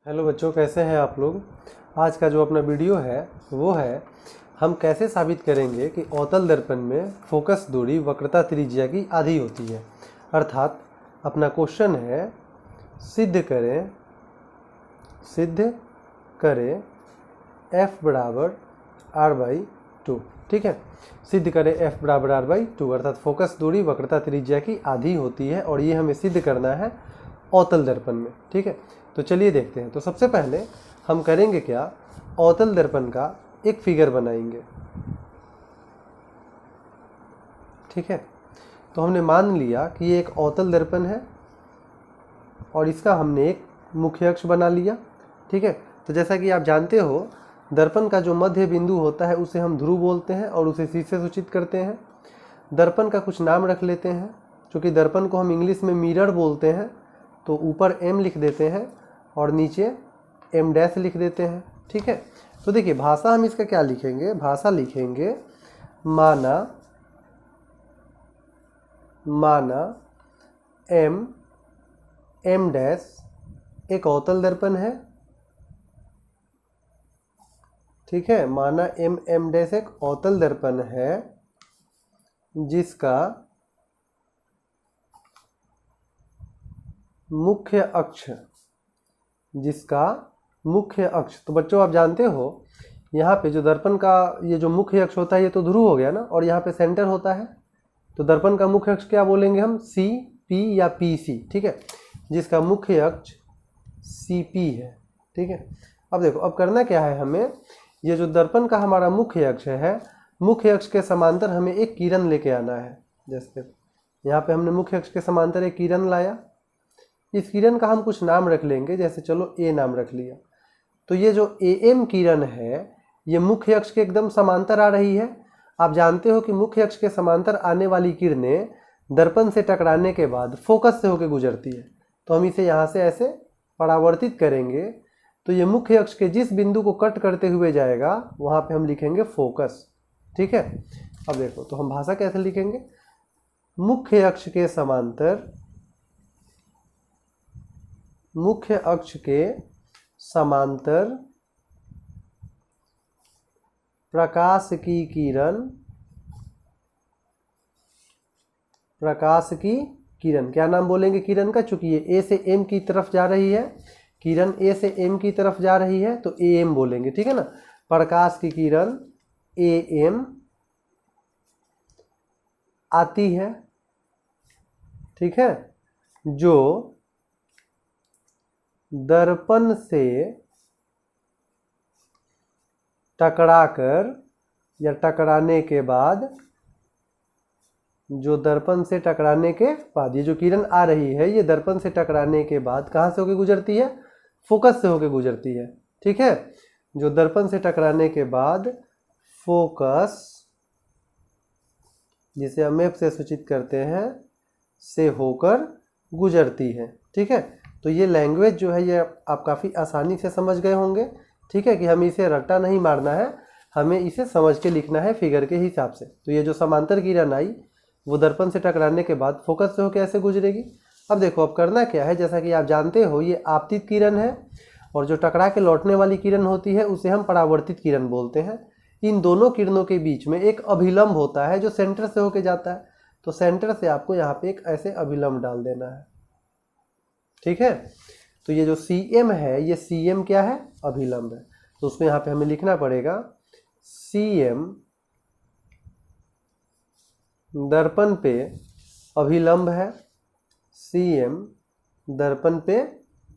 Hello बच्चों, कैसे हैं आप लोग। आज का जो अपना वीडियो है वो है हम कैसे साबित करेंगे कि अवतल दर्पण में फोकस दूरी वक्रता त्रिज्या की आधी होती है। अर्थात अपना क्वेश्चन है सिद्ध करें f बराबर r/2। ठीक है, सिद्ध करें f बराबर r/2 अर्थात फोकस दूरी वक्रता त्रिज्या की आधी होती है और ये हमें सिद्ध करना है अवतल दर्पण में। ठीक है, तो चलिए देखते हैं। तो सबसे पहले हम करेंगे क्या, अवतल दर्पण का एक फिगर बनाएंगे। ठीक है, तो हमने मान लिया कि ये एक अवतल दर्पण है और इसका हमने एक मुख्य अक्ष बना लिया। ठीक है, तो जैसा कि आप जानते हो दर्पण का जो मध्य बिंदु होता है उसे हम ध्रुव बोलते हैं और उसे सी से सूचित करते हैं। दर्पण का कुछ नाम रख लेते हैं, क्योंकि दर्पण को हम इंग्लिश में मिरर बोलते हैं, तो ऊपर m लिख देते हैं और नीचे m' लिख देते हैं। ठीक है, तो देखिए भाषा हम इसका क्या लिखेंगे, भाषा लिखेंगे माना m' एक अवतल दर्पण है। ठीक है, माना m' एक अवतल दर्पण है जिसका मुख्य अक्ष, तो बच्चों आप जानते हो यहाँ पे जो दर्पण का ये जो मुख्य अक्ष होता है ये तो ध्रुव हो गया ना, और यहाँ पे सेंटर होता है, तो दर्पण का मुख्य अक्ष क्या बोलेंगे हम, सी पी या पी सी। ठीक है, जिसका मुख्य अक्ष सी पी है। ठीक है, अब देखो अब करना क्या है हमें, ये जो दर्पण का हमारा मुख्य अक्ष है, मुख्य अक्ष के समांतर हमें एक किरण लेके आना है। जैसे यहाँ पे हमने मुख्य अक्ष के समांतर एक किरण लाया, इस किरण का हम कुछ नाम रख लेंगे, जैसे चलो ए नाम रख लिया। तो ये जो AM किरण है ये मुख्य अक्ष के एकदम समांतर आ रही है। आप जानते हो कि मुख्य अक्ष के समांतर आने वाली किरणें दर्पण से टकराने के बाद फोकस से होकर गुजरती है, तो हम इसे यहाँ से ऐसे परावर्तित करेंगे, तो ये मुख्य अक्ष के जिस बिंदु को कट करते हुए जाएगा वहाँ पे हम लिखेंगे फोकस। ठीक है, अब देखो तो हम भाषा कैसे लिखेंगे, मुख्य अक्ष के समांतर प्रकाश की किरण, क्या नाम बोलेंगे किरण का, चूंकि ये ए से एम की तरफ जा रही है, किरण ए से एम की तरफ जा रही है तो AM बोलेंगे। ठीक है ना, प्रकाश की किरण AM आती है। ठीक है, जो दर्पण से टकराकर या टकराने के बाद, जो दर्पण से टकराने के बाद ये जो किरण आ रही है ये दर्पण से टकराने के बाद कहाँ से होकर गुजरती है, फोकस से होकर गुजरती है। ठीक है, जो दर्पण से टकराने के बाद फोकस, जिसे हम F से सूचित करते हैं, से होकर गुजरती है। ठीक है, तो ये लैंग्वेज जो है ये आप काफ़ी आसानी से समझ गए होंगे। ठीक है, कि हमें इसे रट्टा नहीं मारना है, हमें इसे समझ के लिखना है फिगर के हिसाब से। तो ये जो समांतर किरण आई वो दर्पण से टकराने के बाद फोकस से होकर ऐसे गुजरेगी। अब देखो अब करना क्या है, जैसा कि आप जानते हो ये आपतित किरण है और जो टकरा के लौटने वाली किरण होती है उसे हम परावर्तित किरण बोलते हैं। इन दोनों किरणों के बीच में एक अभिलंब होता है जो सेंटर से होकर जाता है, तो सेंटर से आपको यहाँ पे एक ऐसे अभिलंब डाल देना है। ठीक है, तो ये जो CM है ये CM क्या है, अभिलंब है, तो उसमें यहाँ पे हमें लिखना पड़ेगा CM दर्पण पे अभिलंब है, CM दर्पण पे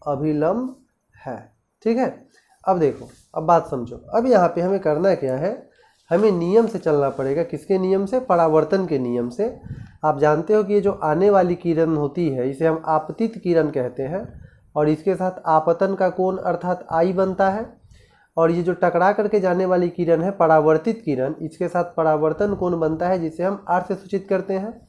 अभिलंब है। ठीक है, अब देखो अब बात समझो, अब यहाँ पे हमें करना क्या है, हमें नियम से चलना पड़ेगा। किसके नियम से, परावर्तन के नियम से। आप जानते हो कि ये जो आने वाली किरण होती है इसे हम आपतित किरण कहते हैं और इसके साथ आपतन का कोण अर्थात I बनता है, और ये जो टकरा करके जाने वाली किरण है परावर्तित किरण, इसके साथ परावर्तन कोण बनता है जिसे हम R से सूचित करते हैं।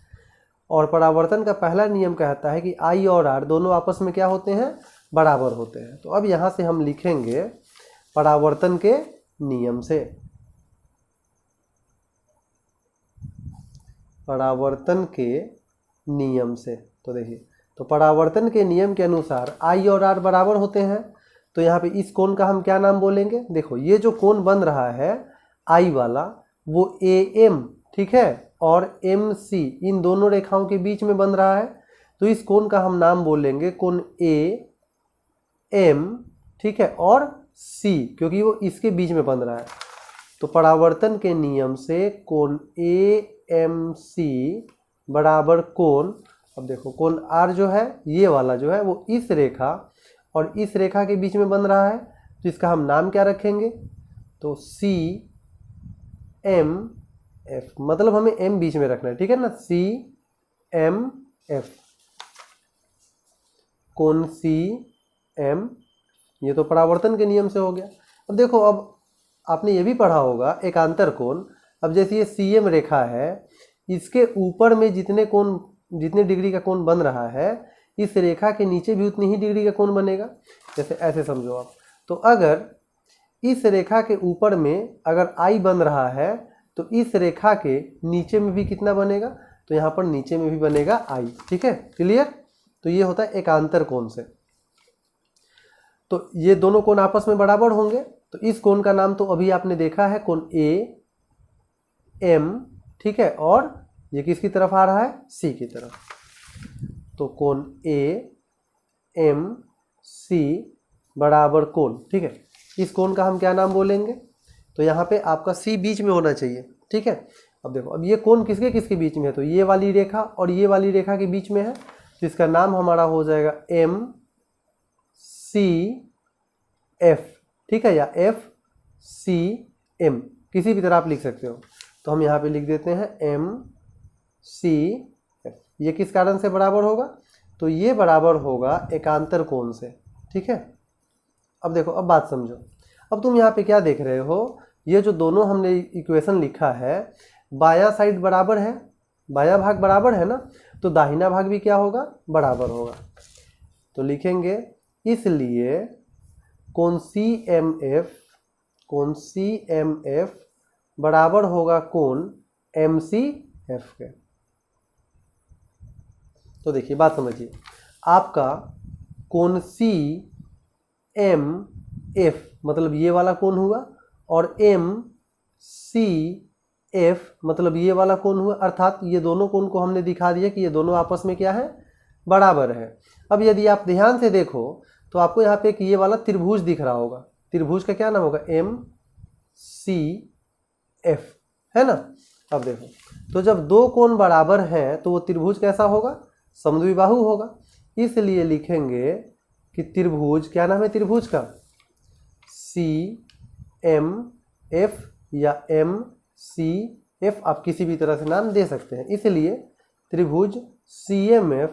और परावर्तन का पहला नियम कहता है कि I और R दोनों आपस में क्या होते हैं, बराबर होते हैं। तो अब यहाँ से हम लिखेंगे परावर्तन के नियम से, परावर्तन के नियम से। तो देखिए, तो परावर्तन के नियम के अनुसार I और R बराबर होते हैं, तो यहाँ पे इस कोण का हम क्या नाम बोलेंगे? देखो ये जो कोण बन रहा है आई वाला वो AM, ठीक है, और MC इन दोनों रेखाओं के बीच में बन रहा है, तो इस कोण का हम नाम बोलेंगे कोण AM, ठीक है, और C, क्योंकि वो इसके बीच में बन रहा है। तो परावर्तन के नियम से कोण AMC बराबर कोण, अब देखो कोण R जो है ये वाला जो है वो इस रेखा और इस रेखा के बीच में बन रहा है, तो इसका हम नाम क्या रखेंगे? तो CMF, मतलब हमें M बीच में रखना है, ठीक है ना, CMF, कोण CM, ये तो परावर्तन के नियम से हो गया। अब देखो, अब आपने ये भी पढ़ा होगा एकांतर कोण। अब जैसे ये CM रेखा है, इसके ऊपर में जितने डिग्री का कोण बन रहा है, इस रेखा के नीचे भी उतनी ही डिग्री का कोण बनेगा। जैसे ऐसे समझो आप, तो अगर इस रेखा के ऊपर में अगर I बन रहा है तो इस रेखा के नीचे में भी कितना बनेगा? तो यहाँ पर नीचे में भी बनेगा I, ठीक है, क्लियर? तो ये होता है एकांतर कोण से। तो ये दोनों कोण आपस में बराबर होंगे, तो इस कोण का नाम तो अभी आपने देखा है कोण AM, ठीक है, और ये किसकी तरफ आ रहा है? C की तरफ। तो कोण AMC बराबर कोण, ठीक है, इस कोण का हम क्या नाम बोलेंगे? तो यहाँ पे आपका C बीच में होना चाहिए, ठीक है। अब देखो, अब ये कोण किसके किसके बीच में है? तो ये वाली रेखा और ये वाली रेखा के बीच में है, तो इसका नाम हमारा हो जाएगा MCF, ठीक है, या FCM, किसी भी तरह आप लिख सकते हो। तो हम यहाँ पे लिख देते हैं MCF। ये किस कारण से बराबर होगा? तो ये बराबर होगा एकांतर कोण से, ठीक है। अब देखो, अब बात समझो। अब तुम यहाँ पे क्या देख रहे हो? ये जो दोनों हमने इक्वेशन लिखा है, बायां साइड बराबर है, बायां भाग बराबर है ना, तो दाहिना भाग भी क्या होगा? बराबर होगा। तो लिखेंगे इसलिए कोण CMF बराबर होगा कोण MCF के। तो देखिए, बात समझिए, आपका कोण CMF मतलब ये वाला कोण हुआ, और MCF मतलब ये वाला कोण हुआ, अर्थात ये दोनों कोण को हमने दिखा दिया कि ये दोनों आपस में क्या है? बराबर है। अब यदि आप ध्यान से देखो तो आपको यहाँ पे एक ये वाला त्रिभुज दिख रहा होगा, त्रिभुज का क्या नाम होगा? MCF, है ना। अब देखो, तो जब दो कोण बराबर हैं तो वो त्रिभुज कैसा होगा? समद्विबाहु होगा। इसलिए लिखेंगे कि त्रिभुज, क्या नाम है त्रिभुज का? CMF या MCF, आप किसी भी तरह से नाम दे सकते हैं। इसलिए त्रिभुज CMF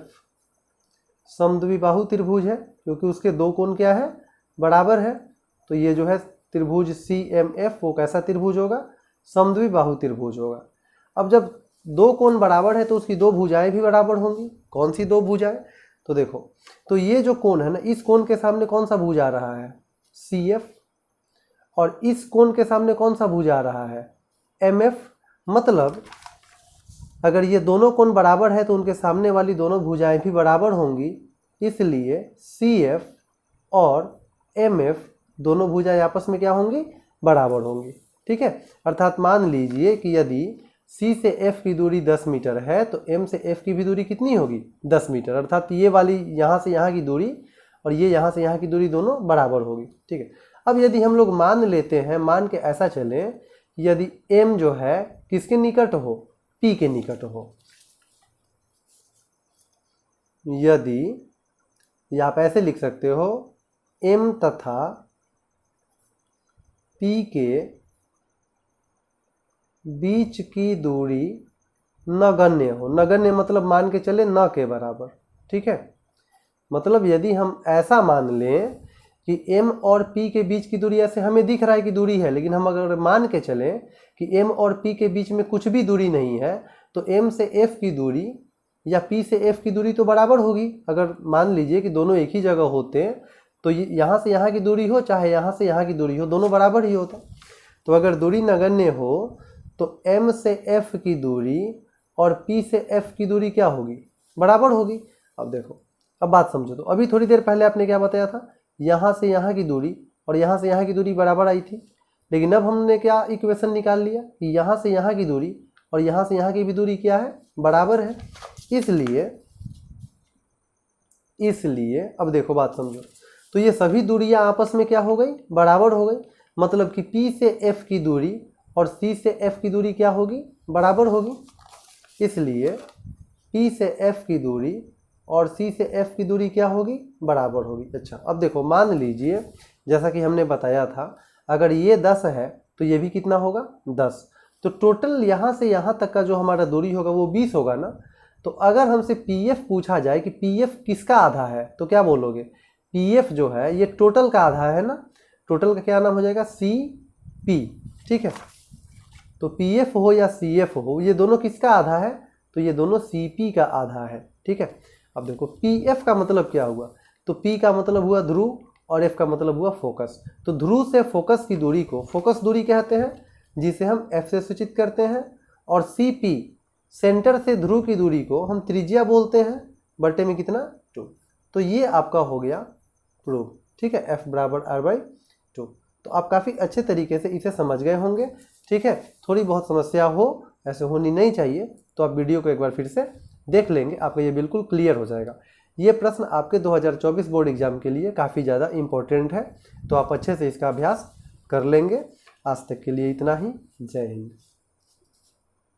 समद्विबाहु त्रिभुज है, क्योंकि उसके दो कोण क्या है? बराबर है। तो ये जो है त्रिभुज CMF वो कैसा त्रिभुज होगा? समद्विबाहु त्रिभुज होगा। अब जब दो कोण बराबर है तो उसकी दो भुजाएं भी बराबर होंगी। कौन सी दो भुजाएं? तो देखो, तो ये जो कोण है ना, इस कोण के सामने कौन सा भुज आ रहा है? CF, और इस कोण के सामने कौन सा भुज आ रहा है? MF। मतलब अगर ये दोनों कोण बराबर है तो उनके सामने वाली दोनों भुजाएं भी बराबर होंगी। इसलिए CF और MF दोनों भुजाएं आपस में क्या होंगी? बराबर होंगी, ठीक है। अर्थात मान लीजिए कि यदि C से F की दूरी 10 मीटर है तो M से F की भी दूरी कितनी होगी? 10 मीटर। अर्थात ये वाली यहाँ से यहाँ की दूरी और ये यहाँ से यहाँ की दूरी दोनों बराबर होगी, ठीक है। अब यदि हम लोग मान लेते हैं, मान के ऐसा चलें, यदि M जो है किसके निकट हो? P के निकट हो। यदि आप ऐसे लिख सकते हो, M तथा P के बीच की दूरी नगण्य हो। नगण्य मतलब मान के चले न के बराबर, ठीक है। मतलब यदि हम ऐसा मान लें कि M और P के बीच की दूरी, ऐसे हमें दिख रहा है कि दूरी है, लेकिन हम अगर मान के चलें कि M और P के बीच में कुछ भी दूरी नहीं है, तो M से F की दूरी या P से F की दूरी तो बराबर होगी। अगर मान लीजिए कि दोनों एक ही जगह होते हैं तो यहाँ से यहाँ की दूरी हो चाहे यहाँ से यहाँ की दूरी हो, दोनों बराबर ही होता। तो अगर दूरी नगण्य हो तो M से F की दूरी और P से F की दूरी क्या होगी? बराबर होगी। अब देखो, अब बात समझो। तो अभी थोड़ी देर पहले आपने क्या बताया था यहाँ से यहाँ की दूरी और यहाँ से यहाँ की दूरी बराबर आई थी, लेकिन अब हमने क्या इक्वेशन निकाल लिया कि यहाँ से यहाँ की दूरी और यहाँ से यहाँ की भी दूरी क्या है, बराबर है। इसलिए अब देखो बात समझो, तो ये सभी दूरियां आपस में क्या हो गई, बराबर हो गई। मतलब कि P से F की दूरी और C से F की दूरी क्या होगी, बराबर होगी। इसलिए P से F की दूरी और C से F की दूरी क्या होगी, बराबर होगी। अच्छा अब देखो, मान लीजिए जैसा कि हमने बताया था, अगर ये 10 है तो ये भी कितना होगा, 10। तो टोटल यहाँ से यहाँ तक का जो हमारा दूरी होगा वो 20 होगा ना। तो अगर हमसे PF पूछा जाए कि PF किसका आधा है, तो क्या बोलोगे, PF जो है ये टोटल का आधा है ना। टोटल का क्या नाम हो जाएगा, CP। ठीक है, तो PF हो या CF हो, ये दोनों किसका आधा है, तो ये दोनों CP का आधा है। ठीक है, अब देखो PF का मतलब क्या हुआ, तो P का मतलब हुआ ध्रुव और F का मतलब हुआ फोकस। तो ध्रुव से फोकस की दूरी को फोकस दूरी कहते हैं, जिसे हम F से सूचित करते हैं। और CP सेंटर से ध्रुव की दूरी को हम त्रिज्या बोलते हैं, बटे में कितना, 2। तो ये आपका हो गया प्रूफ। ठीक है, F बराबर R/2। तो आप काफ़ी अच्छे तरीके से इसे समझ गए होंगे। ठीक है, थोड़ी बहुत समस्या हो, ऐसे होनी नहीं चाहिए, तो आप वीडियो को एक बार फिर से देख लेंगे, आपको ये बिल्कुल क्लियर हो जाएगा। ये प्रश्न आपके 2024 बोर्ड एग्जाम के लिए काफ़ी ज़्यादा इम्पोर्टेंट है, तो आप अच्छे से इसका अभ्यास कर लेंगे। आज तक के लिए इतना ही। जय हिंद।